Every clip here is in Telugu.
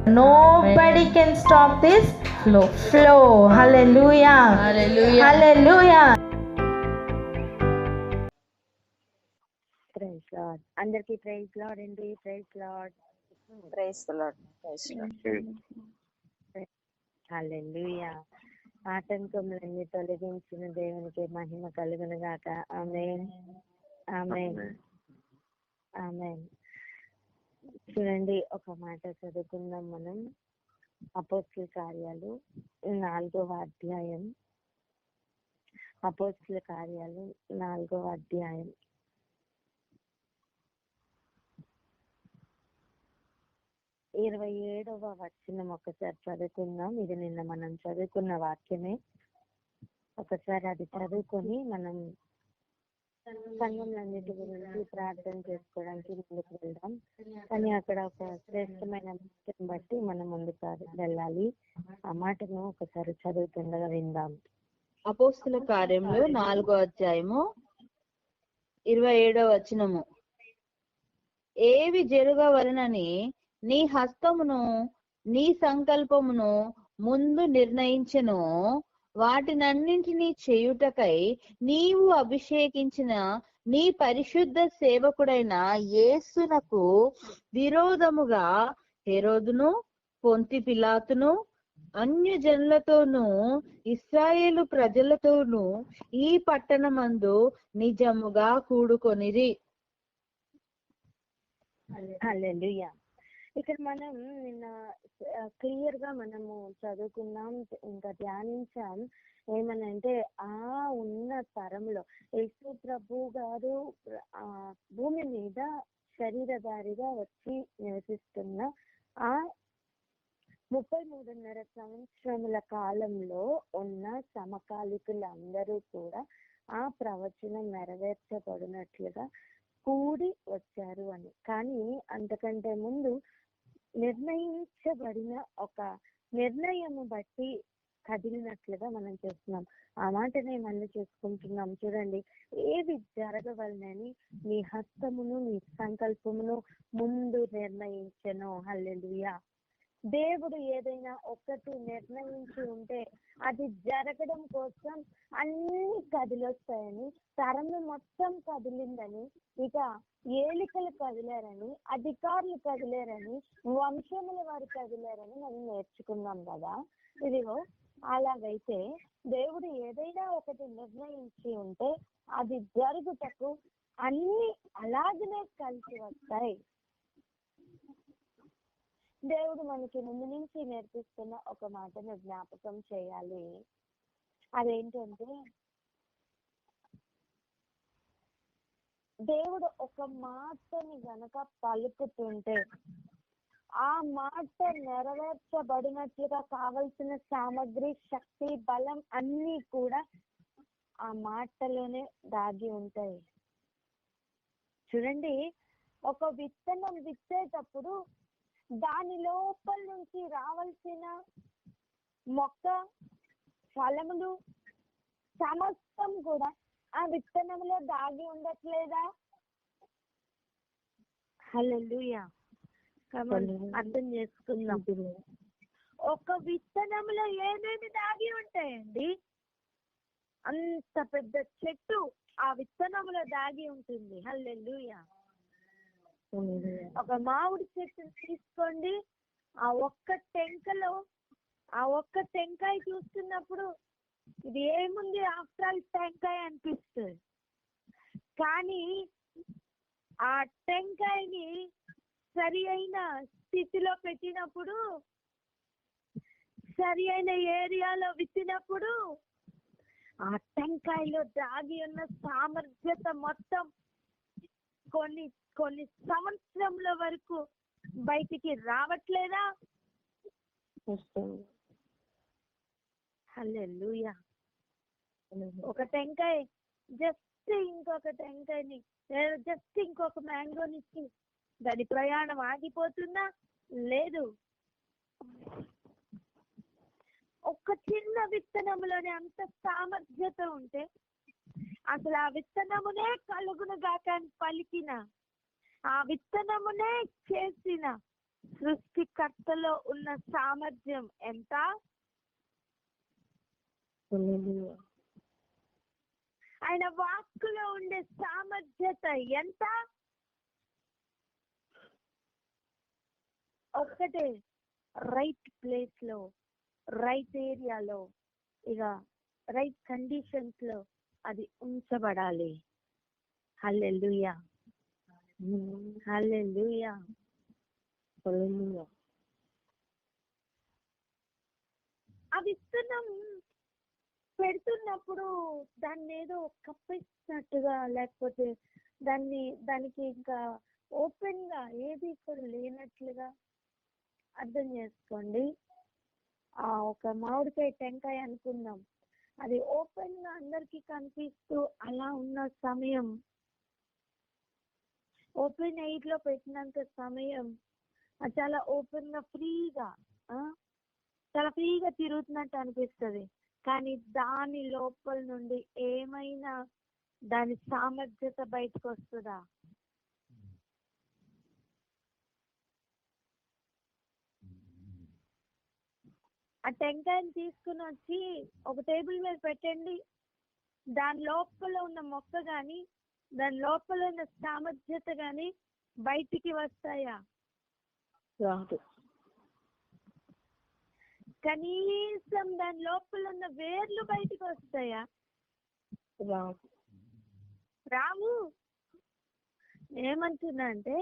Nobody can stop this flow. Hallelujah. Hallelujah. Praise Lord. అందరికీ ప్రైజ్ లార్డ్ అండి. Praise Lord. Praise the Lord. Praise Lord. Hallelujah. ఆటంకములన్నీ తొలగించిన దేవునికి మహిమ కలుగును గాక. ఆమేన్. ఆమేన్. ఆమేన్. చూడండి, ఒక మాట చదువుకుందాం మనం. అపోస్తలుల కార్యాలు 4వ అధ్యాయం. అపోస్తలుల కార్యాలు 4వ అధ్యాయం 27వ వచనం ఒకసారి చదువుకుందాం. ఇది నిన్న మనం చదువుకున్న వాక్యమే. ఒకసారి అది చదువుకొని మనం సంఘంలన్నిటి గురించి ప్రార్థన చేసుకోవడానికి ముందుకు వెళ్దాం. కానీ అక్కడ ఒక శ్రేష్టమైన వాక్యం బట్టి మనం ముందుకు వెళ్ళాలి. ఆ మాటను ఒకసారి చదువుతుండగా విందాం. అపోస్తలుల కార్యములు 4వ అధ్యాయము 27వ వచనము. ఏవి జరగవలనని నీ హస్తమును నీ సంకల్పమును ముందు నిర్ణయించెను, వాటినన్నింటినీ చేయుటకై నీవు అభిషేకించిన నీ పరిశుద్ధ సేవకుడైన యేసునకు విరోధముగా హెరోదును, పొంతి పిలాతును, అన్యజనులతోనూ ఇశ్రాయేలు ప్రజలతోనూ ఈ పట్టణమందు నిజముగా కూడుకొనిరి. హల్లెలూయా. ఇక్కడ మనం నిన్న క్లియర్ గా మనము చదువుకున్నాం, ఇంకా ధ్యానించాం. ఏమనంటే ఆ ఉన్న తరంలో యేసు ప్రభు గారు భూమి మీద శరీరధారిగా వచ్చి నివసిస్తున్న ఆ 33.5 సంవత్సరముల కాలంలో ఉన్న సమకాలికులందరూ కూడా ఆ ప్రవచనం నెరవేర్చబడినట్లుగా కూడి వచ్చారు అని. కానీ అంతకంటే ముందు నిర్ణయించబడిన ఒక నిర్ణయము బట్టి కదిలినట్లుగా మనం చూస్తున్నాం. ఆ మాటనే మళ్ళీ చూసుకుంటున్నాం. చూడండి, ఏది జరగవలనని నీ హస్తమును నీ సంకల్పమును ముందు నిర్ణయించెను. హల్లెలూయా. దేవుడు ఏదైనా ఒకటి నిర్ణయించి ఉంటే అది జరగడం కోసం అన్ని కదిలొస్తాయని, తరము మొత్తం కదిలిందని, ఇక ఏలికలు కదిలారని, అధికారులు కదిలారని, వంశముల వారు కదిలారని మనం నేర్చుకున్నాం కదా. ఇదిగో అలాగైతే దేవుడు ఏదైనా ఒకటి నిర్ణయించి ఉంటే అది జరుగుటకు అన్ని అలాగనే కలిసి వస్తాయి. దేవుడు మనకి ముందు నుంచి నేర్పిస్తున్న ఒక మాటను జ్ఞాపకం చేయాలి. అదేంటంటే, దేవుడు ఒక మాటని గనక పలుకుతుంటే ఆ మాట నెరవేర్చబడినట్లుగా కావలసిన సామగ్రి, శక్తి, బలం అన్నీ కూడా ఆ మాటలోనే దాగి ఉంటాయి. చూడండి, ఒక విత్తనం విత్తేటప్పుడు దాని లోపల నుంచి రావాల్సిన మొక్క, ఫలములు సమస్తం కూడా ఆ విత్తనంలో దాగి ఉండట్లేదా? హల్లెలూయా. అర్థం చేసుకుందాం. ఒక విత్తనంలో ఏమేమి దాగి ఉంటాయండి? అంత పెద్ద చెట్టు ఆ విత్తనంలో దాగి ఉంటుంది. హల్లెలూయా. ఒక మామిడి చెట్టుని తీసుకోండి, ఆ ఒక్క టెంకలో ఆ ఒక్క టెంకాయ చూస్తున్నప్పుడు ఇది ఏముంది, ఆఫ్టర్ ఆల్ టెంకాయ అనిపిస్తుంది. కానీ ఆ టెంకాయని సరి అయిన స్థితిలో పెట్టినప్పుడు, సరి అయిన ఏరియాలో విత్తినప్పుడు ఆ టెంకాయలో దాగి ఉన్న సామర్థ్యత మొత్తం కొన్ని సంవత్సరముల వరకు బయటికి రావట్లేదా? హల్లెలూయా. ఒక టెంకాయ జస్ట్ ఇంకొక టెంకాయని, జస్ట్ ఇంకొక మ్యాంగోనిచ్చి దాని ప్రయాణం ఆగిపోతుందా? లేదు. ఒక చిన్న విత్తనములోనే అంత సామర్థ్యత ఉంటే అసలు ఆ విత్తనమునే కలుగును గాక అని పలికిన, ఆ విత్తనమునే చేసిన సృష్టికర్తలో ఉన్న సామర్థ్యం ఎంత? ఆయన వాక్కులో ఉండే సామర్థ్యత ఎంత? ఒక్కటే, రైట్ ప్లేస్ లో, రైట్ ఏరియాలో, ఇక రైట్ కండిషన్స్ లో అది ఉంచబడాలి. హల్లెలూయా, హల్లెలూయా. ఆ విత్తనం పెడుతున్నప్పుడు దాన్ని ఏదో కప్పిస్తున్నట్టుగా, లేకపోతే దానికి ఇంకా ఓపెన్ గా ఏది ఇక్కడ లేనట్లుగా అర్థం చేసుకోండి. ఒక మామిడికాయ టెంకాయ అనుకుందాం, అది ఓపెన్ గా అందరికి కనిపిస్తూ అలా ఉన్న సమయం, ఓపెన్ ఎయిర్ లో పెట్టినంత సమయం చాలా ఓపెన్ గా చాలా ఫ్రీగా తిరుగుతున్నట్టు అనిపిస్తుంది. కానీ దాని లోపల నుండి ఏమైనా దాని సామర్థ్యత బయటకు వస్తుందా? ఆ టెంకాయని తీసుకుని వచ్చి ఒక టేబుల్ మీద పెట్టండి, దాని లోపల ఉన్న మొక్క గాని దాని లోపల ఉన్న సామర్థ్యత గాని బయటికి వస్తాయా? రాదు. కనీసం దాని లోపల ఉన్న వేర్లు బయటికి వస్తాయా? రావు. ఏమంటున్నా అంటే,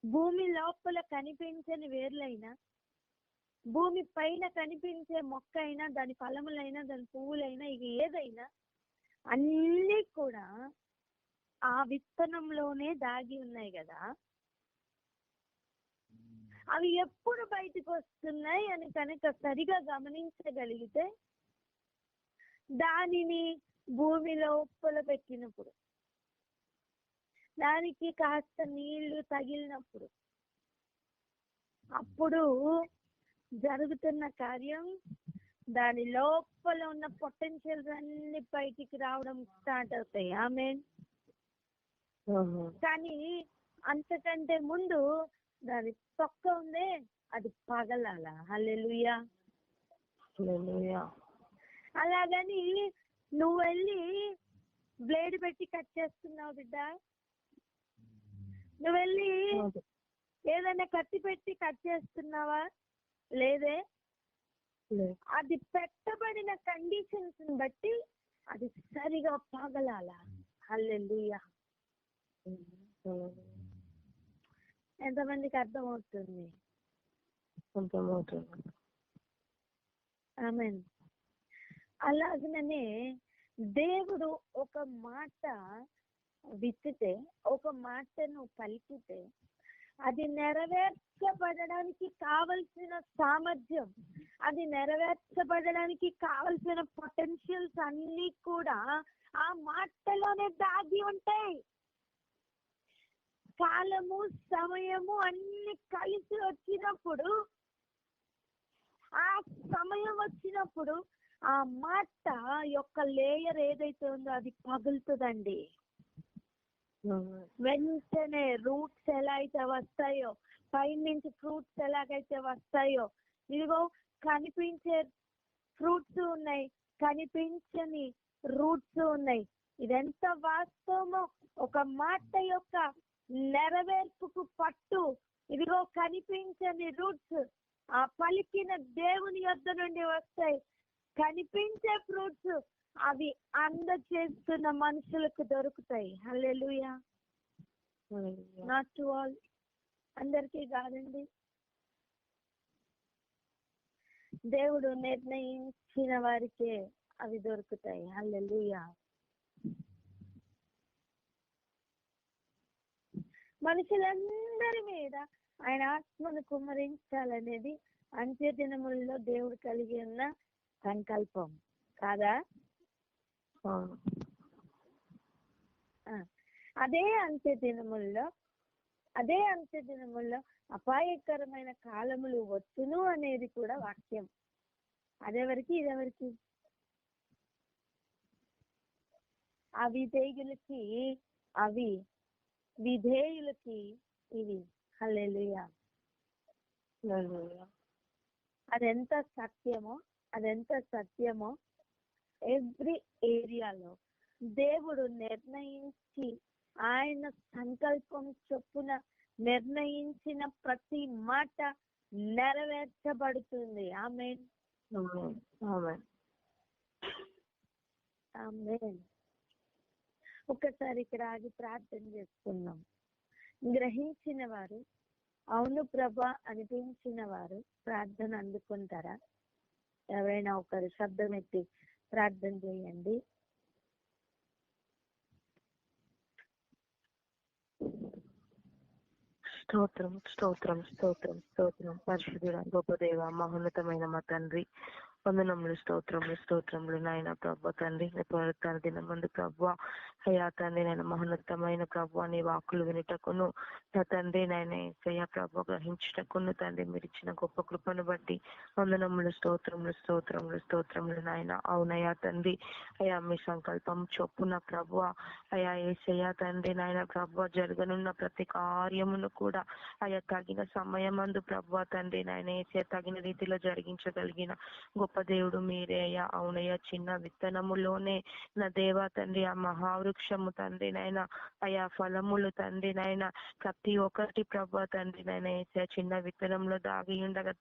భూమి లోపల కనిపించని వేర్లైనా, భూమి పైన కనిపించే మొక్క అయినా, దాని ఫలములైనా, దాని పువ్వులైనా, ఇక ఏదైనా అన్నీ కూడా ఆ విత్తనంలోనే దాగి ఉన్నాయి కదా. అవి ఎప్పుడు బయటకు వస్తున్నాయి అని కనుక సరిగా గమనించగలిగితే, దానిని భూమి లోపల పెట్టినప్పుడు, దానికి కాస్త నీళ్లు తగిలినప్పుడు, అప్పుడు జరుగుతున్న కార్యం, దాని లోపల ఉన్న పొటెన్షియల్స్ అన్ని బయటికి రావడం స్టార్ట్ అవుతాయి. ఆమేన్. కానీ అంతకంటే ముందు దాని తొక్క ఉందే, అది పగలాల. హల్లెలూయా. అలాగని నువ్వు వెళ్ళి బ్లేడ్ పెట్టి కట్ చేస్తున్నావు బిడ్డ, నువ్వు వెళ్ళి ఏదైనా కత్తి పెట్టి కట్ చేస్తున్నావా? లేదే. అది పెట్టబడిన కండిషన్స్ బట్టి అది సరిగా పగలాల. హల్లెలూయా. ఎంతమందికి అర్థమవుతుంది? ఆమేన్. అలాగనే దేవుడు ఒక మాట విత్తితే, ఒక మాటను పలికితే, అది నెరవేర్చబడడానికి కావలసిన సామర్థ్యం, అది నెరవేర్చబడడానికి కావలసిన పొటెన్షియల్స్ అన్ని కూడా ఆ మాటలోనే దాగి ఉంటాయి. కాలము, సమయము అన్ని కలిసి వచ్చినప్పుడు, ఆ సమయం వచ్చినప్పుడు ఆ మాట యొక్క లేయర్ ఏదైతే ఉందో అది పగులుతుందండి. వెంటనే రూట్స్ ఎలా అయితే వస్తాయో, పైనుంచి ఫ్రూట్స్ ఎలాగైతే వస్తాయో, ఇదిగో కనిపించే ఫ్రూట్స్ ఉన్నాయి, కనిపించని రూట్స్ ఉన్నాయి. ఇదెంత వాస్తవమో. ఒక మాట యొక్క నెరవేర్పుకు పట్టు, ఇదిగో కనిపించని రూట్స్ ఆ పలికిన దేవుని యొద్ద నుండి వస్తాయి. కనిపించే ఫ్రూట్స్ అవి అందచేస్తున్న మనుషులకు దొరుకుతాయి. హల్లెలూయా. నాట్ టు ఆల్, అందరికీ కాదండి. దేవుడు నిర్ణయించిన వారికే అవి దొరుకుతాయి. హల్లెలూయా. మనుషులందరి మీద ఆయన ఆత్మను కుమ్మరించాలనేది అంత్య దినములలో దేవుడు కలిగి ఉన్న సంకల్పం కాదా? అదే అంత్య దినముల్లో అపాయకరమైన కాలములు వచ్చును అనేది కూడా వాక్యం. అదెవరికి? ఇదెవరికి? విధేయులకి ఇవి. హల్లెలూయా. అదెంత సత్యమో ఎవ్రీ ఏరియాలో దేవుడు నిర్ణయించి ఆయన సంకల్పం చొప్పున నిర్ణయించిన ప్రతి మాట నెరవేర్చబడుతుంది. ఆమేన్. ఆమేన్. ఒక్కసారి ఇక్కడ ఆగి ప్రార్థన చేసుకుందాం. గ్రహించిన వారు, అవును ప్రభా అనిపించిన వారు ప్రార్థన అందుకుంటారా? ఎవరైనా ఒకరు శబ్దం ఎత్తి ప్రార్థన చేయండి. స్తోత్రం స్తోత్రం స్తోత్రం స్తోత్రం. పరిశుద్ధుడ గొప్ప దేవ, మహోన్నతమైన మా తండ్రి, వందనములు స్తోత్రములు నాయన ప్రభు తండ్రి. పునరుత్థాన దినం ముందు ప్రభు అయ్యా తండ్రి నాయన మహోన్నతమైన ప్రభు నీ వాక్కులు వినుటకును నా తండ్రి నాయన యేసయ్య ప్రభు గ్రహించుటకును తండ్రి మీరు ఇచ్చిన గొప్ప కృపను బట్టి వందనములు స్తోత్రములు నాయన. అవునయ్యా తండ్రి, అయ్యా మీ సంకల్పం చొప్పున ప్రభు అయ్యా యేసయ్య తండ్రి నాయన ప్రభు జరగనున్న ప్రతి కార్యమును కూడా అయ్యా తగిన సమయమందు ప్రభు తండ్రి నాయన యేసయ్య తగిన రీతిలో జరిగించగలిగిన గొప్ప దేవుడు మీరే అయ్యా. అవునయ్యా, చిన్న విత్తనములోనే నా దేవా తండ్రి ఆ మహావృక్షము తండ్రి నాయన అయా ఫలములు తండ్రి నాయన ప్రతి ఒక్కటి ప్రభు తండ్రి నాయన వేసే చిన్న విత్తనంలో దాగి ఉండగా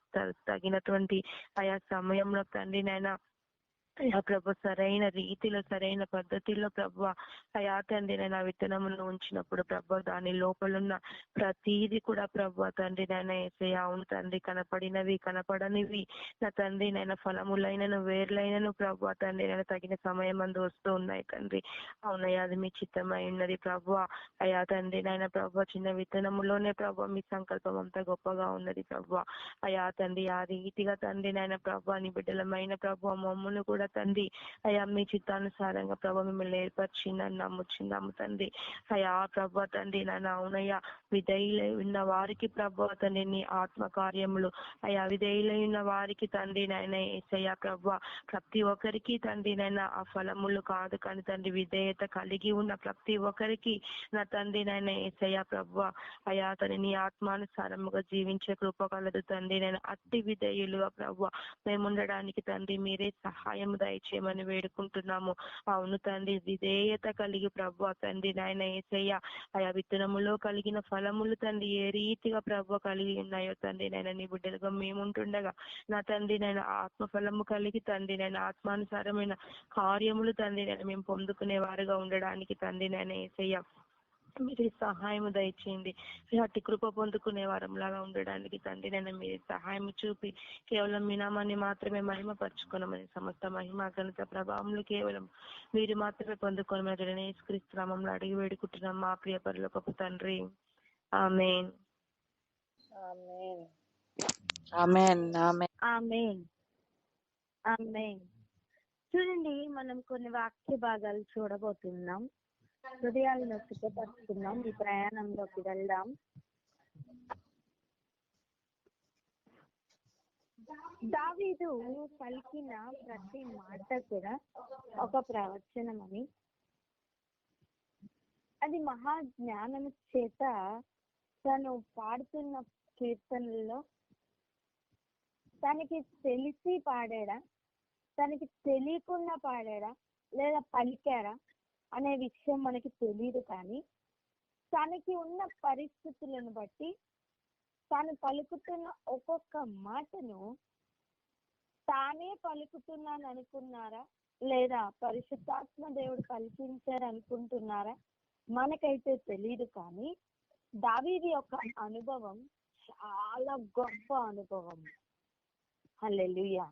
తగినటువంటి ఆయా సమయంలో తండ్రి నాయన అయా ప్రభు సరైన రీతిలో సరైన పద్ధతిలో ప్రభు అయా తండ్రి నేను ఆ విత్తనములను ఉంచినప్పుడు ప్రభు దాని లోపలున్న ప్రతీది కూడా ప్రభు తండ్రి నేను ఏసయ్యా అవును తండ్రి, కనపడినవి కనపడనివి నా తండ్రి నేను ఫలములైనను వేర్లైనను ప్రభు తండ్రి నేను తగిన సమయం అందు వస్తూ ఉన్నాయి తండ్రి. అవునయ్యా, అది మీ చిత్తమై ఉన్నది ప్రభు. అయా తండ్రి నాయన ప్రభు చిన్న విత్తనములోనే ప్రభు మీ సంకల్పం అంతా గొప్పగా ఉన్నది ప్రభు. అయా తండ్రి ఆ రీతిగా తండ్రి నాయన ప్రభు నీ బిడ్డలమైన ప్రభు మమ్మల్ని కూడా తండ్రి అయా మీ చిత్తానుసారంగా ప్రభు మిమ్మల్ని ఏర్పరిచిందని నమ్ముచున్నాము తండ్రి. అయా ప్రభు తండ్రి నాన్న అవునయ్యా, విధేయులై ఉన్న వారికి ప్రభు తండ్రి నీ ఆత్మ కార్యములు అయా విధేయులై ఉన్న వారికి తండ్రి నాయన యేసయ్యా ప్రభు ప్రతి ఒక్కరికి తండ్రి నాయన ఆ ఫలములు కాదు కానీ తండ్రి విధేయత కలిగి ఉన్న ప్రతి ఒక్కరికి నా తండ్రి నాయన యేసయ్యా ప్రభు అయా తండ్రి నీ ఆత్మానుసారముగా జీవించే కృప కలదు తండ్రి నేను అట్టి విధేయులుగా ప్రభు మేము ఉండడానికి తండ్రి మీరే సహాయం దయచేయమని వేడుకుంటున్నాము. అవును తండ్రి, విధేయత కలిగి ప్రభు తండ్రి నాయన యేసయ్య ఆయా విత్తనములో కలిగిన ఫలములు తండ్రి ఏ రీతిగా ప్రభు కలిగి ఉన్నాయో తండ్రి నాయన నీ బిడ్డలుగా మేముంటుండగా నా తండ్రి నాయన ఆత్మఫలము కలిగి తండ్రి నాయన ఆత్మానుసారమైన కార్యములు తండ్రి నాయన మేము పొందుకునే వారుగా ఉండడానికి తండ్రి నాయన యేసయ్య మీరు సహాయం దయచేయండి. అట్టి కృప పొందుకునే వారంలాగా ఉండడానికి తండ్రి నేను మీరు సహాయం చూపి కేవలం మీ నామాన్ని మాత్రమే మహిమపరచుకోనమని సమస్త మహిమ ఘనత ప్రభావములు కేవలం మీరు మాత్రమే పొందుకోనమని యేసుక్రీస్తు నామములో అడిగి వేడుకుంటున్నాం మా ప్రియ పరలోకపు తండ్రి. ఆమేన్. ఆమేన్. చూడండి, మనం కొన్ని వాక్య భాగాలు చూడబోతున్నాం. హృదయాలను సిద్ధపరుచుకుందాం, ఈ ప్రయాణంలోకి వెళ్దాం. దావీదు పలికిన ప్రతి మాట కూడా ఒక ప్రవచనమని, అది మహాజ్ఞానము చేత తను పాడుతున్న కీర్తనల్లో తనకి తెలిసి పాడాడా, తనకి తెలియకుండా పాడాడా లేదా పలికాడా అనే విషయం మనకి తెలియదు. కానీ తనకి ఉన్న పరిస్థితులను బట్టి తాను పలుకుతున్న ఒక్కొక్క మాటను తానే పలుకుతున్నాను అనుకున్నారా లేదా పరిశుద్ధాత్మ దేవుడు పలికించారు అనుకుంటున్నారా మనకైతే తెలియదు. కానీ దావీదు యొక్క అనుభవం చాలా గొప్ప అనుభవం. హల్లెలూయా.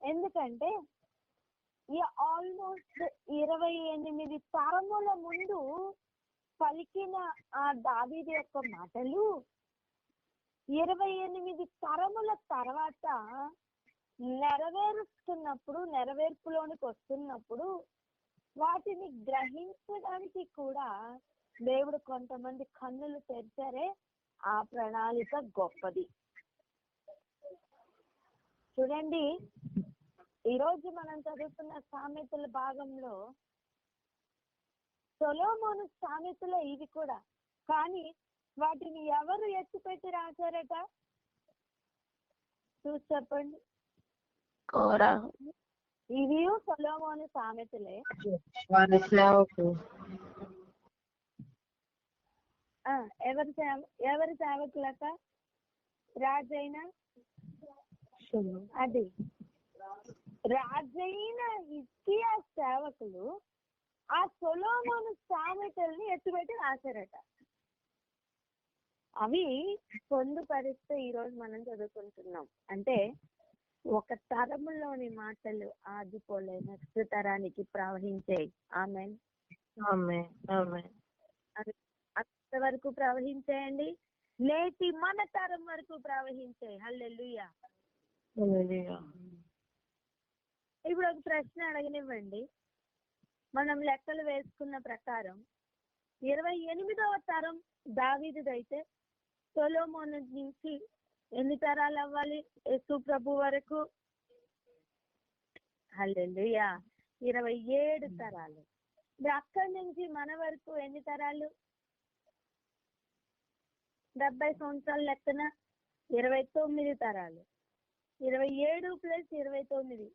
ఎందుకంటే ఈ ఆల్మోస్ట్ 28 తరముల ముందు పలికిన ఆ దావీదు యొక్క మాటలు 28 తరముల తర్వాత నెరవేర్పులోనికి వస్తున్నప్పుడు వాటిని గ్రహించడానికి కూడా దేవుడు కొంతమంది కన్నులు తెరిచారే. ఆ ప్రణాళిక గొప్పది. చూడండి, ఈరోజు మనం చదువుతున్న సామెతల భాగంలో సొలొమోను సామెతలే ఇవి కూడా, కానీ వాటిని ఎవరు ఎత్తిపెట్టి రాశారట? చూసి చెప్పండి. ఇవి సొలొమోను సామెతలే. ఎవరి సేవకులట? రాజైన అది రాజైన హిజ్కియా సేవకులు ఆ సొలొమోను సామెతల్ని ఎత్తుపెట్టి రాశారట. అవి పొందుపరిస్తే ఈరోజు మనం చదువుకుంటున్నాం. అంటే ఒక తరములోని మాటలు ఆగిపోలే, నెక్స్ట్ తరానికి ప్రవహించాయి. ఆమేన్. అంతవరకు ప్రవహించేయండి, నేటి మన తరం వరకు ప్రవహించాయి. హల్లెలూయా. ఇప్పుడు ఒక ప్రశ్న అడగనివ్వండి. మనం లెక్కలు వేసుకున్న ప్రకారం 28వ తరం దావీదుదైతే సొలొమోను నుంచి ఎన్ని తరాలు అవ్వాలి యేసు ప్రభు వరకు? హల్లెలూయా, 27 తరాలు. అక్కడి నుంచి మన వరకు ఎన్ని తరాలు? 70 సంవత్సరాల లెక్కన 29 తరాలు. 27 + 29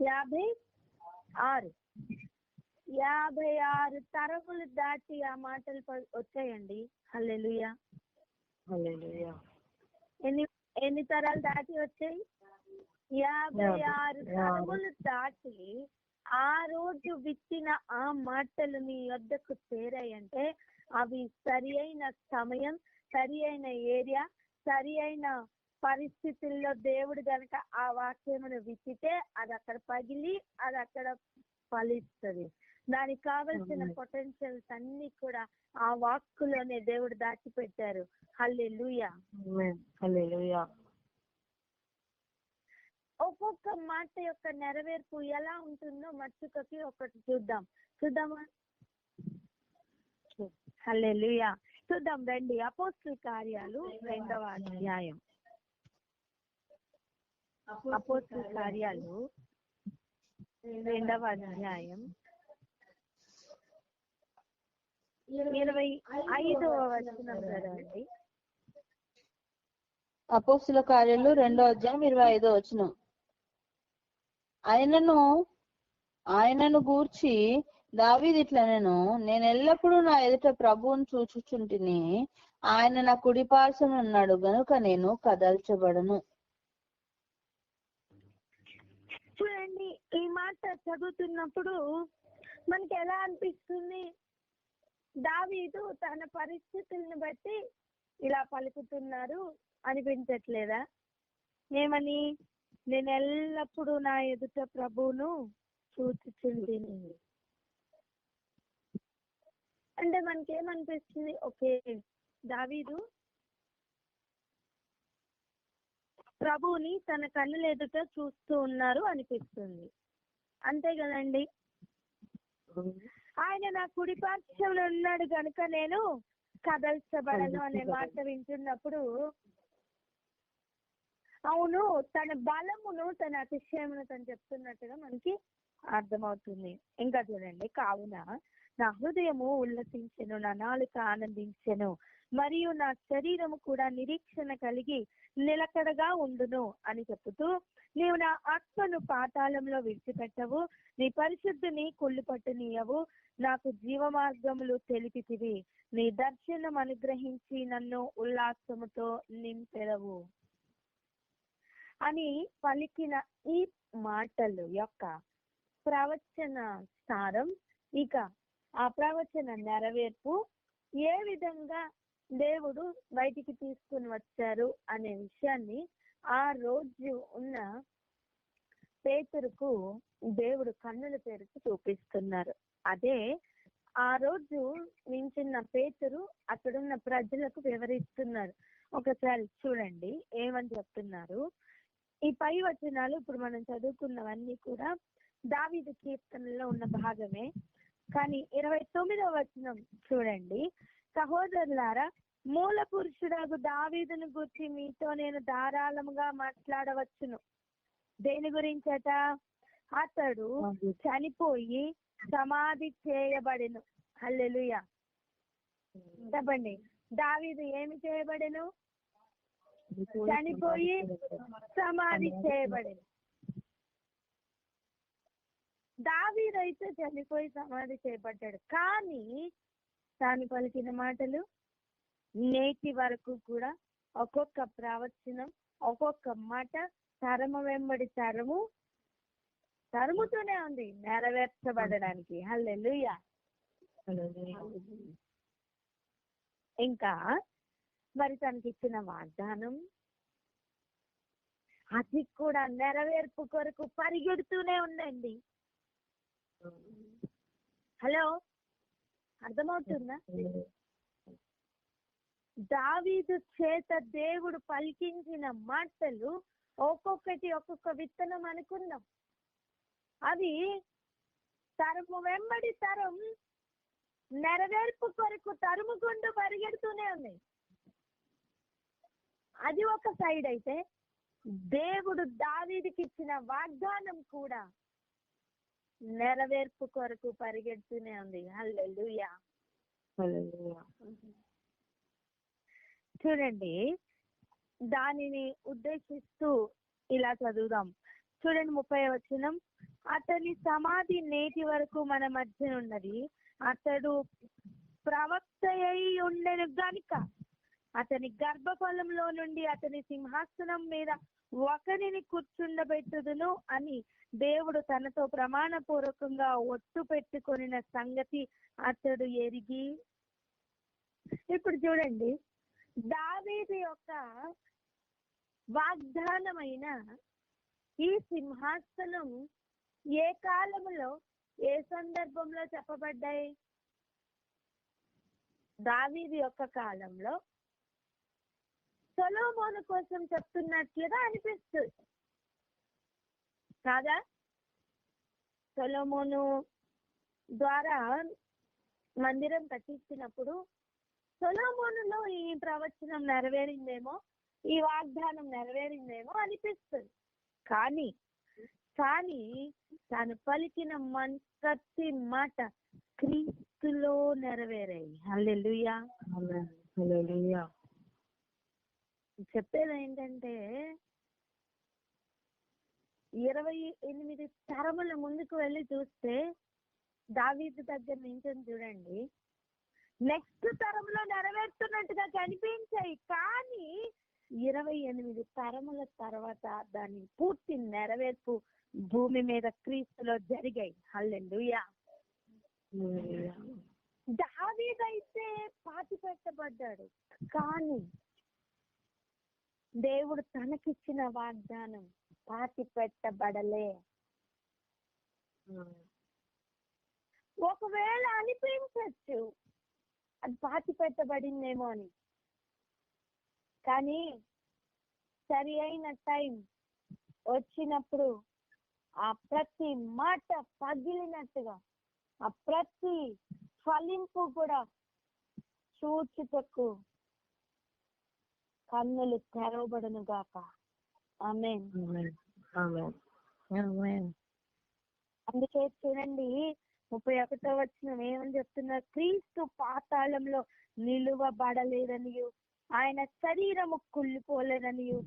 56. 56 తరములు దాటి ఆ మాటలు వచ్చాయండి. హల్లెలూయా. ఎన్ని తరాలు దాటి వచ్చాయి? 56 తరములు దాటి ఆ రోజు విత్తిన ఆ మాటలు మీ వద్దకు చేరాయంటే అవి సరి అయిన సమయం, సరి అయిన ఏరియా, సరి అయిన పరిస్థితుల్లో దేవుడు గనక ఆ వాక్యమును విత్తితే అది అక్కడ పగిలి అది అక్కడ ఫలిస్తుంది. దానికి కావలసిన పొటెన్షియల్స్ అన్ని కూడా ఆ వాక్కులోనే దేవుడు దాచిపెట్టారు. హల్లెలూయా. ఒక్కొక్క మాట యొక్క నెరవేర్పు ఎలా ఉంటుందో మచ్చుకకి ఒకటి చూద్దామా? హల్లెలూయా. చూద్దాం రండి. అపోస్తలుల కార్యాలు 2వ అధ్యాయం. అపోస్తలుల కార్యాలు 2వ అధ్యాయం 25వ వచనం చదవండి. అపోస్తలుల కార్యాలు 2వ అధ్యాయం 25వ వచనం. ఆయనను గూర్చి దావీదు ఇట్లనెను, నేను ఎల్లప్పుడూ నా ఎదుట ప్రభువును చూచుచుంటిని, ఆయన నా కుడి పార్శ్వన ఉన్నాడు గనుక నేను కదల్చబడను. చూడండి, ఈ మాట చదువుతున్నప్పుడు మనకి ఎలా అనిపిస్తుంది? దావీదు తన పరిస్థితులను బట్టి ఇలా పలుకుతున్నారు అనిపించట్లేదా? ఏమని? నేను ఎల్లప్పుడూ నా ఎదుట ప్రభువును చూచుచుంటిని అంటే మనకేమనిపిస్తుంది? ఓకే, దావీదు ప్రభువుని తన కళ్ళ ఎదుట చూస్తూ ఉన్నారు అనిపిస్తుంది. అంతే కదండి. ఆయన నా కుడి పార్శ్వంలో ఉన్నాడు కనుక నేను కదల్చబడను అనే మాట వింటున్నప్పుడు అవును, తన బలమును తన అతిశయమును తను చెప్తున్నట్టుగా మనకి అర్థమవుతుంది. ఇంకా చూడండి, కావున నా హృదయము ఉల్లసించెను, నా నాలుక ఆనందించెను, మరియు నా శరీరము కూడా నిరీక్షణ కలిగి నిలకడగా ఉండును అని చెప్తూ, నీవు నా ఆత్మను పాతాళంలో విడిచిపెట్టవు, నీ పరిశుద్ధిని కుళ్ళు పట్టునీయవు, నాకు జీవ మార్గములు తెలిపితివి, నీ దర్శనం అనుగ్రహించి నన్ను ఉల్లాసముతో నింపెదవు అని పలికిన ఈ మాటలు యొక్క ప్రవచన సారం, ఇక ఆ ప్రవచన నెరవేర్పు ఏ విధంగా దేవుడు బయటికి తీసుకుని వచ్చారు అనే విషయాన్ని ఆ రోజు ఉన్న పేతురుకు దేవుడు కన్నుల పేరుకు చూపిస్తున్నారు. అదే ఆ రోజు నించున్న పేతురు అక్కడున్న ప్రజలకు వివరిస్తున్నారు. ఒకసారి చూడండి ఏమని చెప్తున్నారు. ఈ పై వచనాలు ఇప్పుడు మనం చదువుకున్నవన్నీ కూడా దావీదు కీర్తనలో ఉన్న భాగమే. కానీ 29వ వచనం చూడండి. సహోదరులారా, మూల పురుషుడగు దావీదును గురించి మీతో నేను ధారాళముగా మాట్లాడవచ్చును. దేని గురించట? అతడు చనిపోయి సమాధి చేయబడెను. హల్లెలూయా. చెప్పండి, దావీదు ఏమి చేయబడెను? చనిపోయి సమాధి చేయబడెను. దావీదు అయితే చనిపోయి సమాధి చేయబడ్డాడు, కానీ తాను పలికిన మాటలు నేటి వరకు కూడా ఒక్కొక్క ప్రవచనం, ఒక్కొక్క మాట తరము వెంబడి తరము తరుముతూనే ఉంది నెరవేర్చబడడానికి. హల్లెలూయా. ఇంకా మరి తనకి ఇచ్చిన వాగ్దానం అది కూడా నెరవేర్పు కొరకు పరిగెడుతూనే ఉందండి. హలో, అర్థమవుతుందా? దావీదు చేత దేవుడు పలికించిన మాటలు ఒక్కొక్కటి ఒక్కొక్క విత్తనం అనుకుందాం. అవి తరము వెంబడి తరం నెరవేర్పు కొరకు తరుముకుంటూ పరిగెడుతూనే ఉన్నాయి. అది ఒక సైడ్ అయితే, దేవుడు దావీదుకి ఇచ్చిన వాగ్దానం కూడా నెరవేర్పు కొరకు పరిగెడుతూనే ఉంది. హల్లెలూయా. చూడండి, దానిని ఉద్దేశిస్తూ ఇలా చదువుదాం. చూడండి 30వ వచనం. అతని సమాధి నేటి వరకు మన మధ్య ఉన్నది. అతడు ప్రవక్త అయి ఉండెను గనుక అతని గర్భఫలంలో నుండి అతని సింహాసనం మీద ఒకరిని కూర్చుండబెట్టుదును అని దేవుడు తనతో ప్రమాణ పూర్వకంగా ఒట్టు పెట్టుకొనిన సంగతి అతడు ఎరిగి. ఇప్పుడు చూడండి, దావీదు యొక్క వాగ్దానమైన ఈ సింహాసనం ఏ కాలములో, ఏ సందర్భంలో చెప్పబడ్డాయి? దావీదు యొక్క కాలంలో సొలొమోను కోసం చెప్తున్నట్లుగా అనిపిస్తుంది కాదా? సొలొమోను ద్వారా మందిరం కట్టించినప్పుడు సొలొమోనులో ఈ ప్రవచనం నెరవేరిందేమో, ఈ వాగ్దానం నెరవేరిందేమో అనిపిస్తుంది. కానీ తాను పలికిన ప్రతి మాట క్రీస్తులో నెరవేరాయి. హల్లెలూయా. హల్లెలూయా. చెప్పేది ఏంటంటే 28 తరముల ముందుకు వెళ్ళి చూస్తే దావీదు దగ్గర నుంచి చూడండి, నెక్స్ట్ తరంలో నెరవేరుతున్నట్టుగా కనిపించాయి. కానీ 28 తరముల తర్వాత దాని పూర్తి నెరవేర్పు భూమి మీద క్రీస్తులో జరిగాయి. హల్లెలూయా. దావీదైతే పాతి పెట్టబడ్డాడు, కానీ దేవుడు తనకిచ్చిన వాగ్దానం పాతి పెట్టబడలే. ఒకవేళ అనిపించచ్చు అది పాతి పెట్టబడిందేమో అని, కానీ సరి అయిన టైం వచ్చినప్పుడు ఆ ప్రతి మాట పగిలినట్టుగా, ఆ ప్రతి ఫలింపు కూడా చూచుటకు కన్నులు తెరవబడును గాక. ఆమేన్. అందుకే చూడండి 31వ వచనం ఏమని చెప్తున్నారు? క్రీస్తు పాతాళంలో నిలువబడలేదనియు ఆయన శరీరము కుళ్ళిపోలేదనియు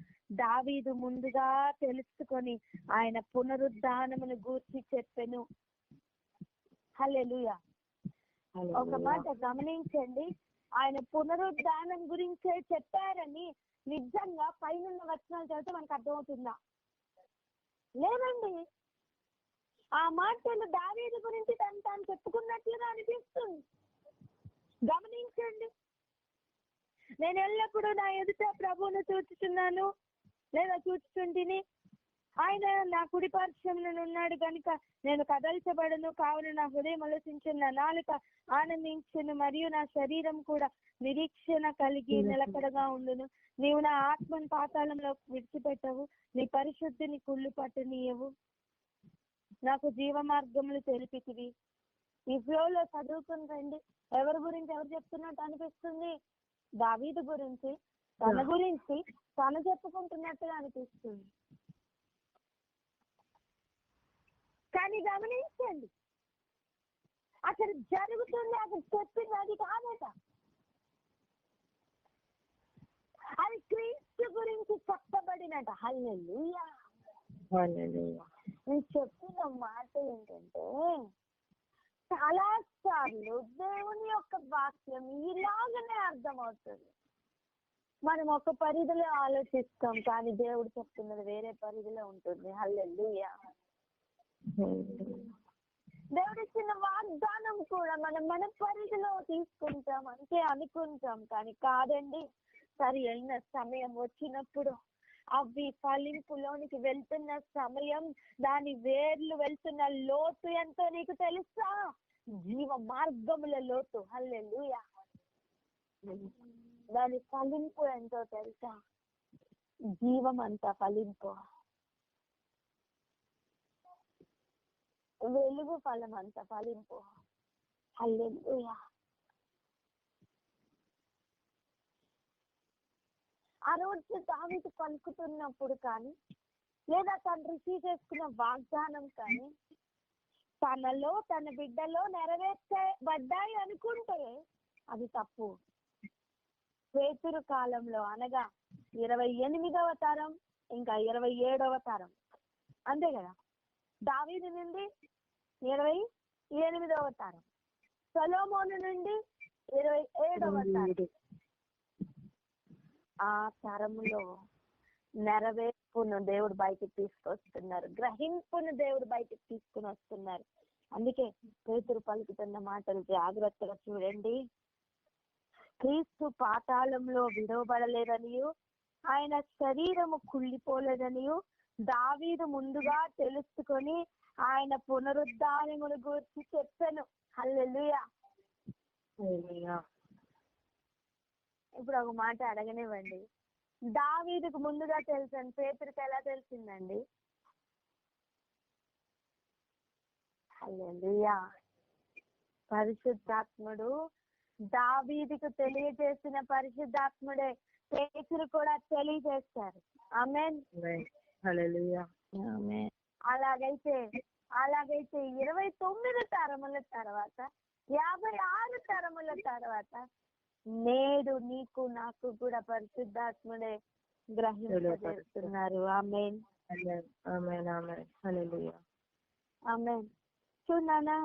దావీదు ముందుగా తెలుసుకొని ఆయన పునరుద్ధానమును గూర్చి చెప్పెను. హల్లెలూయా. ఒక మాట గమనించండి, ఆయన పునరుద్ధానం గురించే చెప్పారని నిజంగా పైన వచనాలు చదివితే మనకు అర్థమవుతుందా? లేదండి. ఆ మాటలు దావీదు గురించి తాను చెప్పుకున్నట్లుగా అనిపిస్తుంది. గమనించండి, నేను ఎల్లప్పుడూ నా ఎదుట ప్రభువును చూచుచున్నాను లేదా చూచుచుంటిని, ఆయన నా కుడి పార్శ్వమున ఉన్నాడు కనుక నేను కదల్చబడను. కావున నా హృదయం ఆలోచించిన, నా నాలుక ఆనందించును, మరియు నా శరీరం కూడా నిరీక్షణ కలిగి నిలకడగా ఉండును. నీవు నా ఆత్మను పాతాళంలో విడిచిపెట్టవు, నీ పరిశుద్ధిని కుళ్ళు పట్టనీయవు, నాకు జీవ మార్గములు తెలిపితివి. ఈ ఫ్లోలో చదువుకుని రండి. ఎవరి గురించి ఎవరు చెప్తున్నట్టు అనిపిస్తుంది? దావీదు గురించి తను చెప్పుకుంటున్నట్టుగా అనిపిస్తుంది. కానీ గమనించండి, అక్కడ జరుగుతుంది, అక్కడ చెప్పింది అది కాదట. అది క్రీస్తు గురించి చెప్పబడినట. హల్లెలూయా. నేను చెప్పిన మాట ఏంటంటే, చాలా సార్లు దేవుని యొక్క వాక్యం ఇలాగనే అర్థమవుతుంది. మనం ఒక పరిధిలో ఆలోచిస్తాం, కానీ దేవుడు చెప్తున్నది వేరే పరిధిలో ఉంటుంది. హల్లెలూయా. దేవుడు ఇచ్చిన వాగ్దానం కూడా మన పరిధిలో తీసుకుంటాం, అంతే అనుకుంటాం. కానీ కాదండి, సరి అయిన సమయం వచ్చినప్పుడు అవి ఫలింపులోనికి వెళ్తున్న సమయం, దాని వేర్లు వెళ్తున్న లోతు ఎంతో నీకు తెలుసా? జీవ మార్గముల లోతు. హల్లెలూయా. దాని ఫలింపు ఎంతో తెలుసా? జీవం అంతా ఫలింపు, వెలుగు ఫలం అంత ఫలింపు. హల్లెలూయా. ఆ రోజు దావీదు పలుకుతున్నప్పుడు కానీ, లేదా తను రిసీవ్ చేసుకున్న వాగ్దానం కానీ తనలో తన బిడ్డలో నెరవేర్చబడ్డాయి అనుకుంటే అది తప్పు. పేతురు కాలంలో, అనగా 28వ తరం ఇంకా 27వ తరం, అంతే కదా. దావీదు నుండి 28వ తరం, సొలొమోను నుండి 27వ తరం. ఆ తరములో నెరవేర్పును దేవుడు బయటికి తీసుకొస్తున్నారు, గ్రహింపును దేవుడు బయటికి తీసుకుని వస్తున్నారు. అందుకే పేతురు పలుకుతున్న మాటలు జాగ్రత్తగా చూడండి. క్రీస్తు పాతాళంలో విడవబడలేదనియు, ఆయన శరీరము కుళ్ళిపోలేదనియు దావీదు ముందుగా తెలుసుకొని ఆయన పునరుద్ధానమును గురించి చెప్పాను. హల్లెలూయా. ఇప్పుడు ఒక మాట అడగనివ్వండి, దావీదుకు ముందుగా తెలుసని పేతురుకి ఎలా తెలిసిందండి? హల్లెలూయా. పరిశుద్ధాత్ముడు దావీదుకు తెలియజేసిన పరిశుద్ధాత్ముడే పేతురు కూడా తెలియజేస్తారు. ఆమేన్. హల్లెలూయా. ఆమేన్. అలాగైతే 29 తరముల తర్వాత, 56 తరముల తర్వాత నేడు నీకు నాకు కూడా పరిశుద్ధాత్ముడే గ్రహింపజేస్తున్నారు. ఆమేన్. ఆమేన్. ఆమేన్. హల్లెలూయా. ఆమేన్. చూడనా,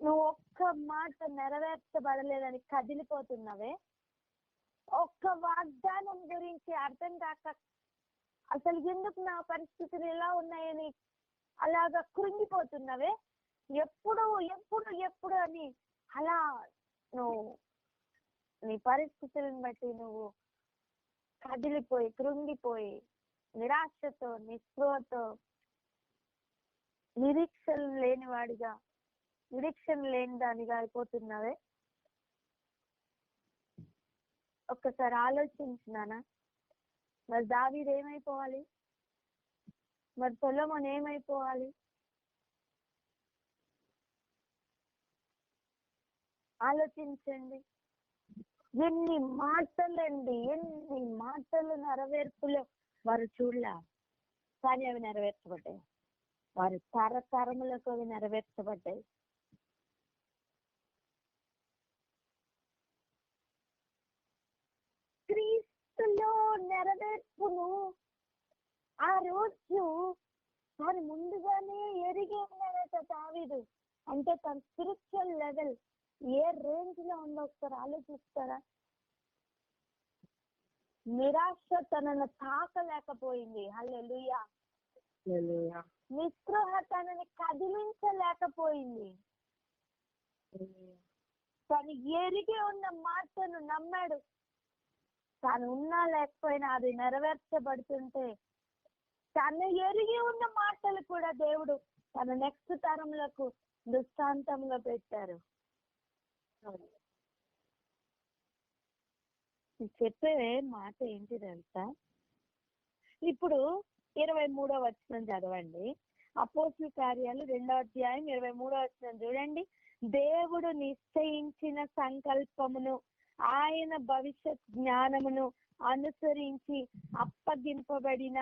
నువ్వు ఒక్క మాట నెరవేర్చబడలేదని కదిలిపోతున్నావే, ఒక్క వాగ్దానం గురించి అర్థం కాక అసలు ఎందుకు నా పరిస్థితులు ఎలా ఉన్నాయని అలాగా కృంగిపోతున్నావే, ఎప్పుడు ఎప్పుడు ఎప్పుడు అని అలా నువ్వు నీ పరిస్థితులను బట్టి నువ్వు కదిలిపోయి కృంగిపోయి నిరాశతో నిస్పృహతో నిరీక్షణ లేని దానిగా అయిపోతున్నావే. ఒక్కసారి ఆలోచించినానా? మరి దావీదు ఏమైపోవాలి? మరి సొలొమోను ఏమైపోవాలి? ఆలోచించండి. ఎన్ని మాటలు నెరవేర్పులో వారు చూడలే, కానీ అవి నెరవేర్చబడ్డాయి. వారి తరతరములకు అవి నెరవేర్చబడ్డాయి. క్రీస్తులో నెరవేర్పును ఆ రోజు వారు ముందుగానే ఎరిగి ఉన్నారట దావీదు. అంటే తన స్పిరిచువల్ లెవెల్ ఏ రేంజ్ లో ఉందో ఒకసారి ఆలోచిస్తారా? నిరాశ తనను తాకలేకపోయింది. హల్లెలూయా. నిస్పృహ తనని కదిలించలేకపోయింది. తను ఎరిగి ఉన్న మాటను నమ్మాడు. తాను ఉన్నా లేకపోయినా అది నెరవేర్చబడుతుంటే తను ఎరిగి ఉన్న మాటలు కూడా దేవుడు తన నెక్స్ట్ తరములకు దృష్టాంతంలో పెట్టారు. చెప్పే మాట ఏంటి తెలుసా? ఇప్పుడు 23వ వచనం చదవండి. అపోస్తలుల కార్యాలు 2వ అధ్యాయం 23వ వచనం చూడండి. దేవుడు నిశ్చయించిన సంకల్పమును ఆయన భవిష్యత్ జ్ఞానమును అనుసరించి అప్పగింపబడిన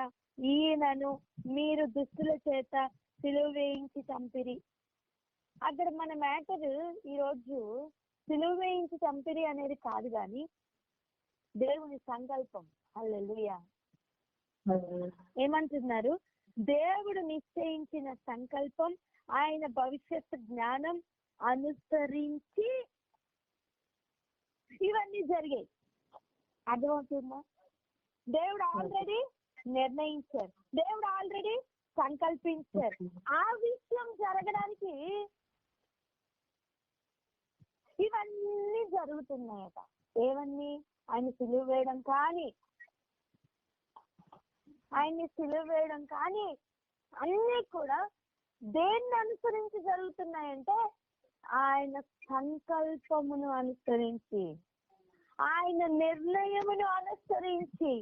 ఈయనను మీరు దుస్తుల చేత సిలువ వేయించి చంపిరి. అక్కడ మన మ్యాటర్ ఈరోజు సిలువ వేయించి చంపిరి అనేది కాదు, కానీ దేవుని సంకల్పం. హల్లెలూయా. ఏమంటున్నారు? దేవుడు నిశ్చయించిన సంకల్పం, ఆయన భవిష్యత్తు జ్ఞానం అనుసరించి ఇవన్నీ జరిగాయి. అర్థమవుతుందా? దేవుడు ఆల్రెడీ నిర్ణయించారు, దేవుడు ఆల్రెడీ సంకల్పించారు. ఆ విషయం జరగడానికి ఇవన్నీ జరుగుతున్నాయట. ఏవన్నీ? ఆయన సిలువ వేయడం కానీ, ఆయన్ని సిలువ వేయడం కానీ అన్నీ కూడా దేన్ని అనుసరించి జరుగుతున్నాయంటే ఆయన సంకల్పమును అనుసరించి, ఆయన నిర్ణయమును అనుసరించి.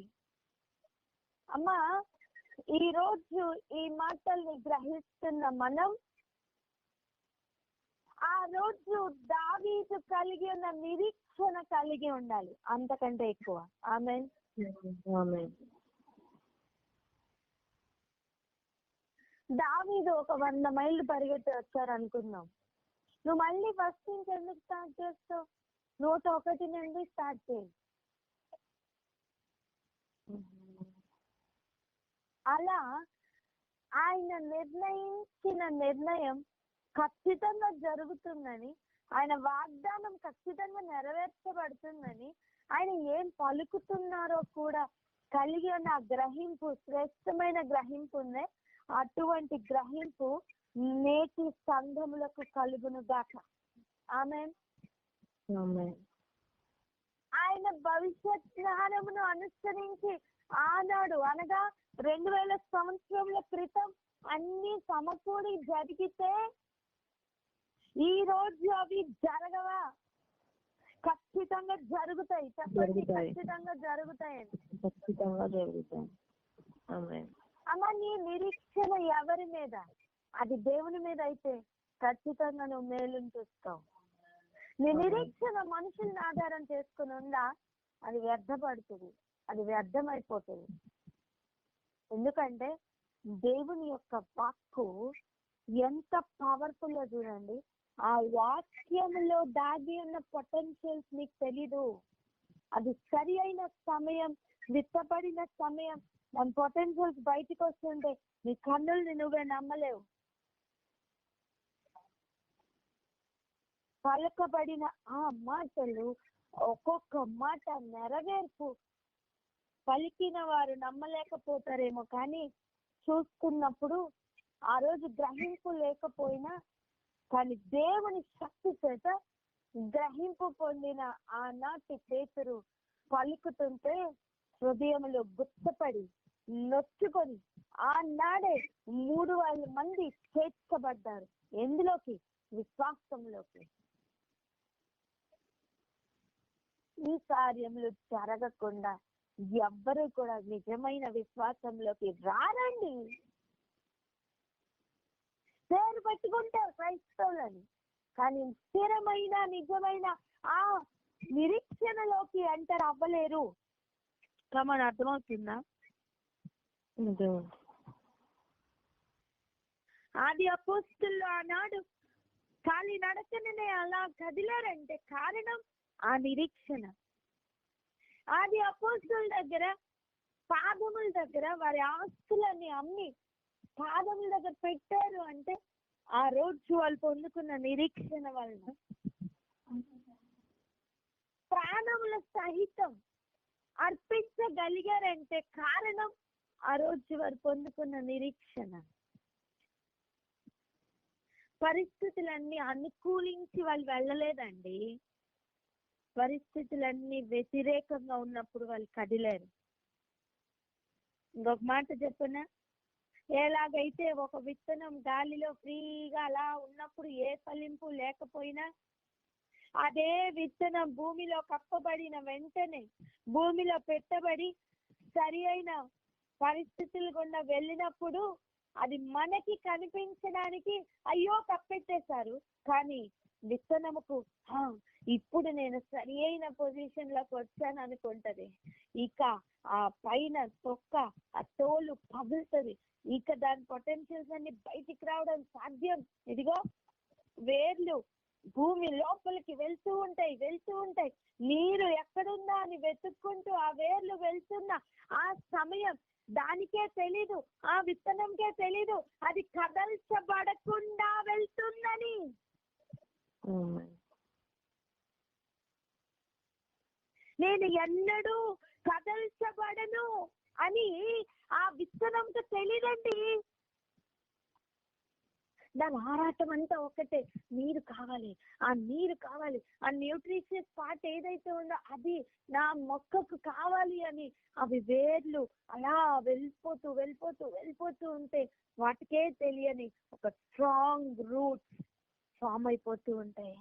అమ్మా, ఈ రోజు ఈ మాటల్ని గ్రహిస్తున్న మనం ఆ రోజు దావీదు కలిగి ఉన్న నిరీక్షణ కలిగి ఉండాలి, అంతకంటే ఎక్కువ. ఆమేన్. దావీదు ఒక 100 మైళ్ళు పరిగెత్తి వచ్చారు అనుకుందాం. నువ్వు మళ్ళీ ఫస్ట్ నుంచి ఎందుకు స్టార్ట్ చేస్తావు? 101 నుండి స్టార్ట్ చేయి. అలా ఆయన నిర్ణయించిన నిర్ణయం ఖచ్చితంగా జరుగుతుందని, ఆయన వాగ్దానం ఖచ్చితంగా నెరవేర్చబడుతుందని, ఆయన ఏం పలుకుతున్నారో కూడా కలిగి ఉన్న గ్రహింపు, శ్రేష్టమైన గ్రహింపు ఉంది. అటువంటి గ్రహింపు నేటి సంఘములకు కలుగును గాక. ఆమేన్. ఆయన భవిష్యత్ జ్ఞానమును అనుసరించి ఆనాడు, అనగా 2000 సంవత్సరముల క్రితం అన్ని సమకూడి జరిగితే ఈ రోజు అవి జరగవా? ఖచ్చితంగా జరుగుతాయి. చెప్పండి, ఖచ్చితంగా జరుగుతాయండి. ఖచ్చితంగా జరుగుతాయి. అమ్మ, నీ నిరీక్షణ ఎవరి మీద? అది దేవుని మీద అయితే ఖచ్చితంగా నువ్వు మేలుని చూస్తావు. నీ నిరీక్షణ మనుషుల్ని ఆధారం చేసుకుని ఉందా? అది వ్యర్థపడుతుంది, అది వ్యర్థమైపోతుంది. ఎందుకంటే దేవుని యొక్క వాక్కు ఎంత పవర్ఫుల్ గా చూడండి. ఆ వాక్యంలో దాగి ఉన్న పొటెన్షియల్స్ నీకు తెలీదు. అది సరి అయిన సమయం, విత్తపడిన సమయం, దాని పొటెన్షియల్స్ బయటకు వస్తుంటే నీ కన్నుల్ని నువ్వే నమ్మలేవు. పలకబడిన ఆ మాటలు, ఒక్కొక్క మాట నెరవేర్పు పలికిన వారు నమ్మలేకపోతారేమో, కానీ చూస్తున్నప్పుడు ఆ రోజు గ్రహింపు లేకపోయినా కానీ దేవుని శక్తి చేత గ్రహింపు పొందిన ఆనాటి పేతురు పలుకుతుంటే హృదయంలో గుర్తుపడి నొచ్చుకొని ఆనాడే 3000 మంది చేర్చబడ్డారు. ఎందులోకి? విశ్వాసంలోకి. ఈ కార్యములు జరగకుండా ఎవ్వరూ కూడా నిజమైన విశ్వాసంలోకి రారండి. పేరు పెట్టుకుంటారు క్రైస్తవులని, కానీ స్థిరమైన నిజమైన ఆ నిరీక్షణలోకి ఎంటర్ అవ్వలేరు. కమన్, అర్థమవుతుందా? ఆది అపోస్తులు ఆనాడు ఖాళీ నడకనే అలా కదిలారంటే కారణం ఆ నిరీక్షణ. ఆది అపోస్తుల దగ్గర, పాదముల దగ్గర వారి ఆస్తులన్నీ అమ్మి పాదముల దగ్గర పెట్టారు అంటే ఆ రోజు వాళ్ళు పొందుకున్న నిరీక్షణ వలన ప్రాణముల సహితం అర్పించగలిగారంటే కారణం ఆ రోజు వారు పొందుకున్న నిరీక్షణ. పరిస్థితులన్నీ అనుకూలించి వాళ్ళు వెళ్ళలేదండి. పరిస్థితులన్నీ వ్యతిరేకంగా ఉన్నప్పుడు వాళ్ళు కదిలేరు. ఇంకొక మాట చెప్పునా, ఎలాగైతే ఒక విత్తనం గాలిలో ఫ్రీగా అలా ఉన్నప్పుడు ఏ ఫలింపు లేకపోయినా, అదే విత్తనం భూమిలో కప్పబడిన వెంటనే భూమిలో పెట్టబడి సరి అయిన పరిస్థితులు గుండా వెళ్ళినప్పుడు అది మనకి కనిపించడానికి అయ్యో కప్పెట్టేశారు, కానీ విత్తనముకు ఇప్పుడు నేను సరి అయిన పొజిషన్ లోకి వచ్చాను అనుకుంటది. ఇక ఆ పైన తొక్క, ఆ తోలు పగులుతుంది. ఇక దాని పొటెన్షియల్స్ అన్ని బయటికి రావడం సాధ్యం. ఇదిగో వేర్లు భూమి లోపలికి వెళ్తూ ఉంటాయి. నీరు ఎక్కడుందా అని వెతుక్కుంటూ ఆ వేర్లు వెళ్తున్న ఆ సమయం దానికే తెలీదు, ఆ విత్తనంకే తెలీదు అది కదల్చబడకుండా వెళ్తుందని. నేను ఎన్నడూ కదల్చబడను అని ఆ విత్తనంకి తెలియదండి. దాని ఆరాటం అంతా ఒకటే, నీరు కావాలి, ఆ నీరు కావాలి, ఆ న్యూట్రిషియస్ పార్ట్ ఏదైతే ఉందో అది నా మొక్కకు కావాలి అని అవి వేర్లు అలా వెళ్ళిపోతూ ఉంటే వాటికే తెలియని ఒక స్ట్రాంగ్ రూట్స్ ఫామ్ అయిపోతూ ఉంటాయి.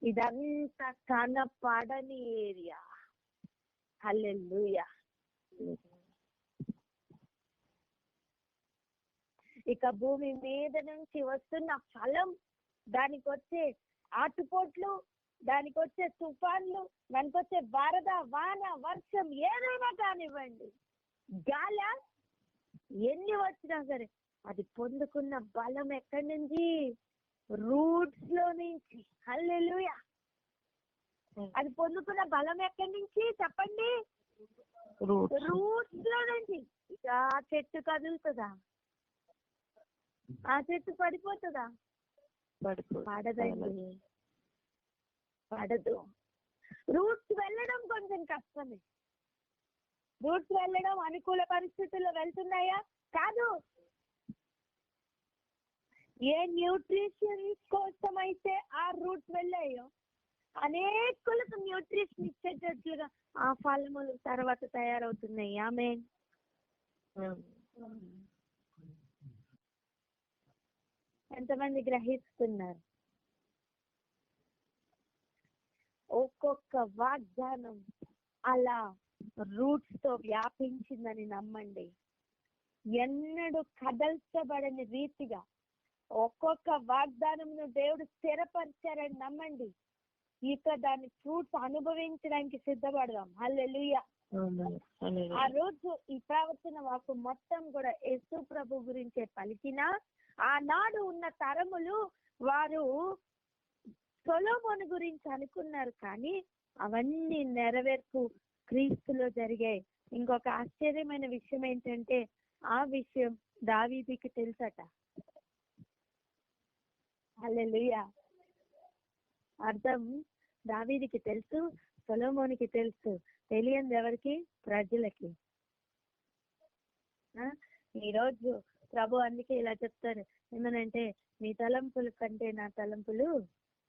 ఇదంతా కనపడని ఏరియా. హల్లెలూయా. ఇక భూమి మీద నుంచి వస్తున్న ఫలం, దానికి వచ్చే ఆటుపోట్లు, దానికి వచ్చే తుఫాన్లు, దానికి వచ్చే వరద, వాన, వర్షం ఏదైనా కానివ్వండి, గాల ఎన్ని వచ్చినా సరే అది పొందుకున్న బలం ఎక్కడి నుంచి? రూట్స్ లో నుంచి. హల్లెలూయా. అది పొందుకున్న బలం ఎక్కడి నుంచి చెప్పండి? రూట్స్ లో నుంచి. ఇక ఆ చెట్టు కదులుతుందా? ఆ చెట్టు పడిపోతుందా? పడదండి, పడదు. రూట్స్ వెళ్ళడం కొంచెం కష్టమే. రూట్స్ వెళ్ళడం అనుకూల పరిస్థితుల్లో వెళ్తున్నాయా? కాదు. ఏ న్యూట్రిషన్స్ కోసం అయితే ఆ రూట్స్ వెళ్ళాయో అనేకులకు న్యూట్రిషన్ ఇచ్చేటట్లుగా ఆ ఫలములు తర్వాత తయారవుతున్నాయి. ఆమేన్. ఎంతమంది గ్రహిస్తున్నారు? ఒక్కొక్క వాగ్దానం అలా రూట్స్ తో వ్యాపించిందని నమ్మండి. ఎన్నడూ కదల్చబడని రీతిగా ఒక్కొక్క వాగ్దానంను దేవుడు స్థిరపరిచారని నమ్మండి. ఇక దాని ఫ్రూట్స్ అనుభవించడానికి సిద్ధపడదాం. హల్లెలూయా. ఆ రోజు ఈ ప్రవచన వాకు మొత్తం కూడా యేసు ప్రభు గురించే పలికినా, ఆనాడు ఉన్న తరములు వారు సొలొమోను గురించి అనుకున్నారు, కానీ అవన్నీ నెరవేర్పు క్రీస్తులో జరిగాయి. ఇంకొక ఆశ్చర్యమైన విషయం ఏంటంటే ఆ విషయం దావీదుకి తెలుసట. హల్లెలూయా. అర్థం దావీదుకి తెలుసు, సొలొమోనుకి తెలుసు. తెలియంది ఎవరికి? ప్రజలకి. ఈరోజు ప్రభు అందుకే ఇలా చెప్తారు, ఏమనంటే మీ తలంపుల కంటే నా తలంపులు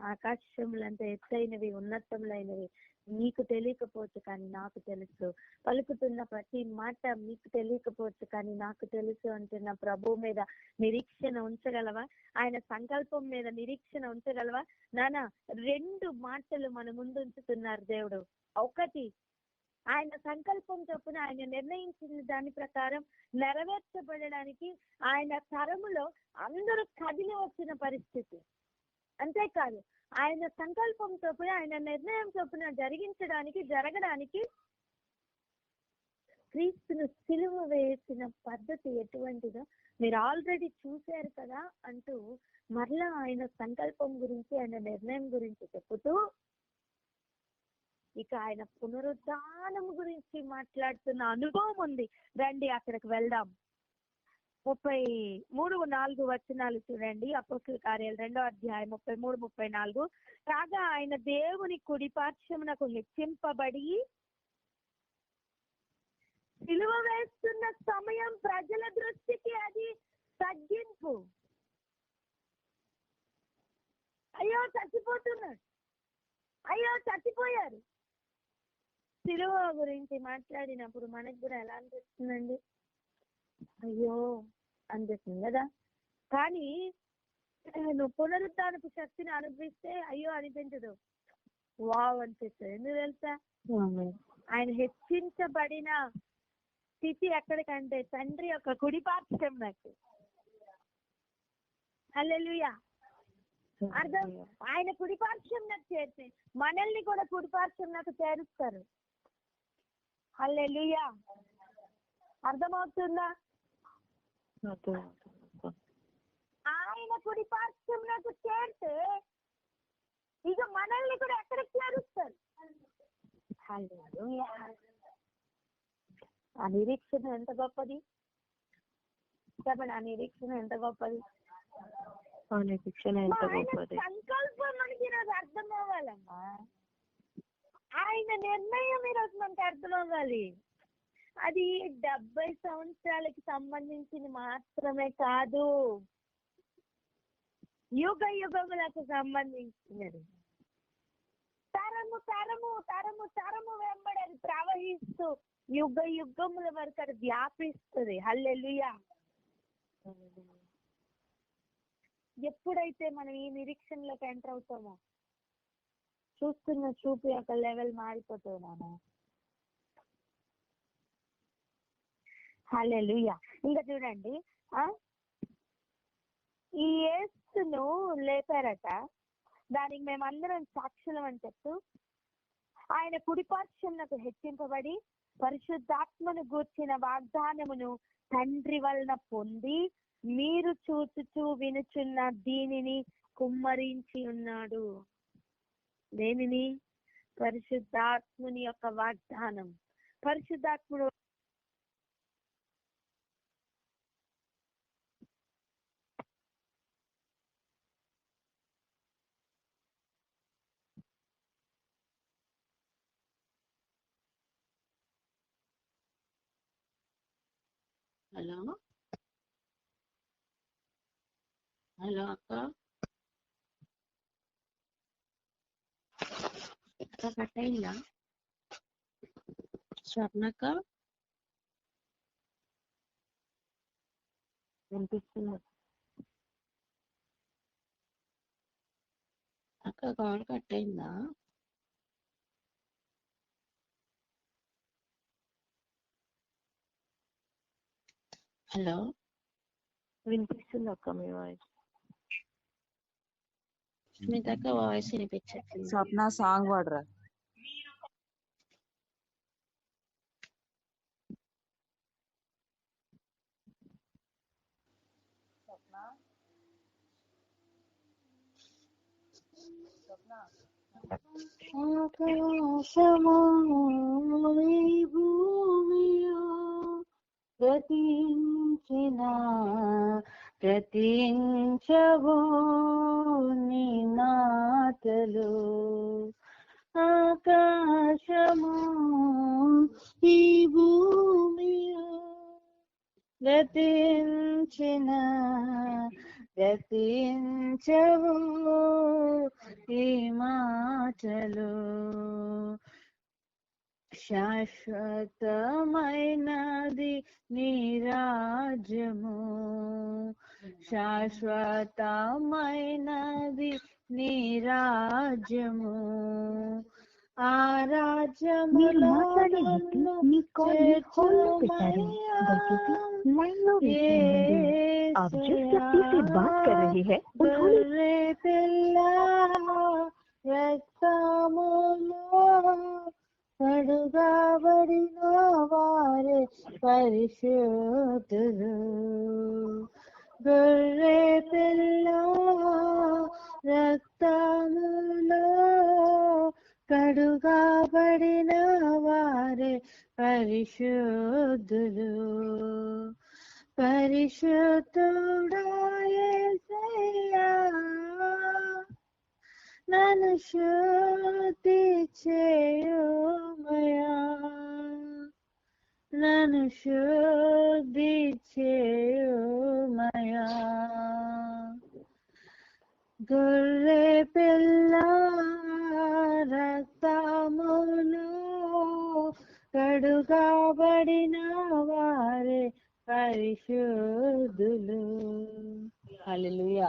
ఆకాశములంత ఎత్తైనవి, ఉన్నతములైనవి. నీకు తెలియకపోవచ్చు కానీ నాకు తెలుసు. పలుకుతున్న ప్రతి మాట మీకు తెలియకపోవచ్చు కానీ నాకు తెలుసు అంటున్న ప్రభు మీద నిరీక్షణ ఉంచగలవా? ఆయన సంకల్పం మీద నిరీక్షణ ఉంచగలవా? నానా 2 మాటలు మన ముందు ఉంచుతున్నారు దేవుడు. ఒకటి, ఆయన సంకల్పం చొప్పున ఆయన నిర్ణయించిన దాని ప్రకారం నెరవేర్చబడడానికి ఆయన తరములో అందరూ కదిలి వచ్చిన పరిస్థితి. అంతేకాదు, ఆయన సంకల్పం చొప్పున, ఆయన నిర్ణయం చొప్పున జరగడానికి క్రీస్తును సిలువ వేసిన పద్ధతి ఎటువంటిదో మీరు ఆల్రెడీ చూశారు కదా అంటూ మరలా ఆయన సంకల్పం గురించి, ఆయన నిర్ణయం గురించి చెప్పుతూ ఇక ఆయన పునరుద్ధానం గురించి మాట్లాడుతున్న అనుభవం ఉంది. రండి అక్కడికి వెళ్దాం. 33-4 వచనాలు చూడండి. అపోస్తలుల కార్యాలు 2వ అధ్యాయం 33-34. కాగా ఆయన దేవుని కుడి పార్శ్వమునకు హెచ్చింపబడి సిలువ వేస్తున్న సమయం ప్రజల దృష్టికి అది తగ్గింపు. అయ్యో చచ్చిపోతున్నాడు, అయ్యో చచ్చిపోయారు. సిలువ గురించి మాట్లాడినప్పుడు మనకు కూడా ఎలా అనిపిస్తుందండి? అయ్యో అనిపిస్తుంది కదా. కానీ నువ్వు పునరుద్ధానపు శక్తిని అనుభవిస్తే అయ్యో అనిపించదు, వావ్ అనిపిస్తుంది. ఎందుకు తెలుసా? ఆయన హెచ్చించబడిన స్థితి ఎక్కడికంటే తండ్రి యొక్క కుడి పార్శ్వం నాకు. హల్లెలూయా. అర్థం, ఆయన కుడిపార్శ్వంలోకి చేర్చి మనల్ని కూడా కుడిపార్శ్వంలోకి చేరుస్తారు. హల్లెలూయా. అర్థమవుతుందా? ఆయన కుడిపార్శ్వంలోకి చేరితే ఇక మనల్ని కూడా ఎక్కడికి చేరుస్తారు. హల్లెలూయా. ఆ నిరీక్షణ ఎంత గొప్పది చెప్పండి. ఆ నిరీక్షణ ఎంత గొప్పది. సంకల్పం మనకి ఈరోజు అర్థం అవ్వాలమ్మా. ఆయన నిర్ణయం ఈరోజు మనకి అర్థం అవ్వాలి. అది 70 సంవత్సరాలకి సంబంధించింది మాత్రమే కాదు, యుగ యుగములకు సంబంధించినది. తరము తరము తరము తరము వెంబడి అది ప్రవహిస్తూ యుగ యుగముల వరకు అది వ్యాపిస్తుంది. హల్లెలూయా. ఎప్పుడైతే మనం ఈ నిరీక్షణలోకి ఎంటర్ అవుతామో చూస్తున్న చూపు యొక్క లెవెల్ మారిపోతుంది నాన్న. హల్లెలూయా. ఇంకా చూడండి, ఈ యేసును లేపారట, దానికి మేమందరం సాక్షులం అని చెప్తూ ఆయన కుడిపార్శ్వంకు హెచ్చింపబడి పరిశుద్ధాత్మను గూర్చిన వాగ్దానమును తండ్రి వలన పొంది మీరు చూచుచూ వినుచున్న దీనిని కుమ్మరించి ఉన్నాడు. దేనిని? పరిశుద్ధాత్ముని యొక్క వాగ్దానం. పరిశుద్ధాత్ముడు హలో హలో అక్క కట్ అయిందా? స్వప్నక్క వినిపిస్తుంది అక్క, కాల్ కట్ అయిందా? హలో వినిపిస్తుంది అక్క మీ వాయిస్. స్మితక్క వాయిస్ వినిపించట్లేదు. స్వప్న సాంగ్ పాడరా. ఆకాశము ఈ భూమియు ప్రతించవు నీ మాటలు. ఆకాశము ఈ భూమియు ప్రతించవు ఈ మాటలు. శాశ్వతమైనది నీ రాజ్యము, శాశ్వతమైనది నీ రాజ్యము. ఆ రాజ్యములో గొర్రె పిల్ల రక్తములో కడుగబడిన వారే పరిశుద్ధులు. గొర్రె పిల్ల రక్తములో కడుగబడిన వారే పరిశుద్ధులు. పరిశుద్ధుడా యేసయ్యా, నన్ను శుద్ధి చేయుమయా, నన్ను శుద్ధి చేయుమయా. గొర్రె పిల్ల రక్తములో కడుగబడిన వారే పరిశుద్ధులు. Hallelujah.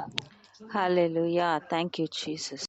Hallelujah. Thank you Jesus.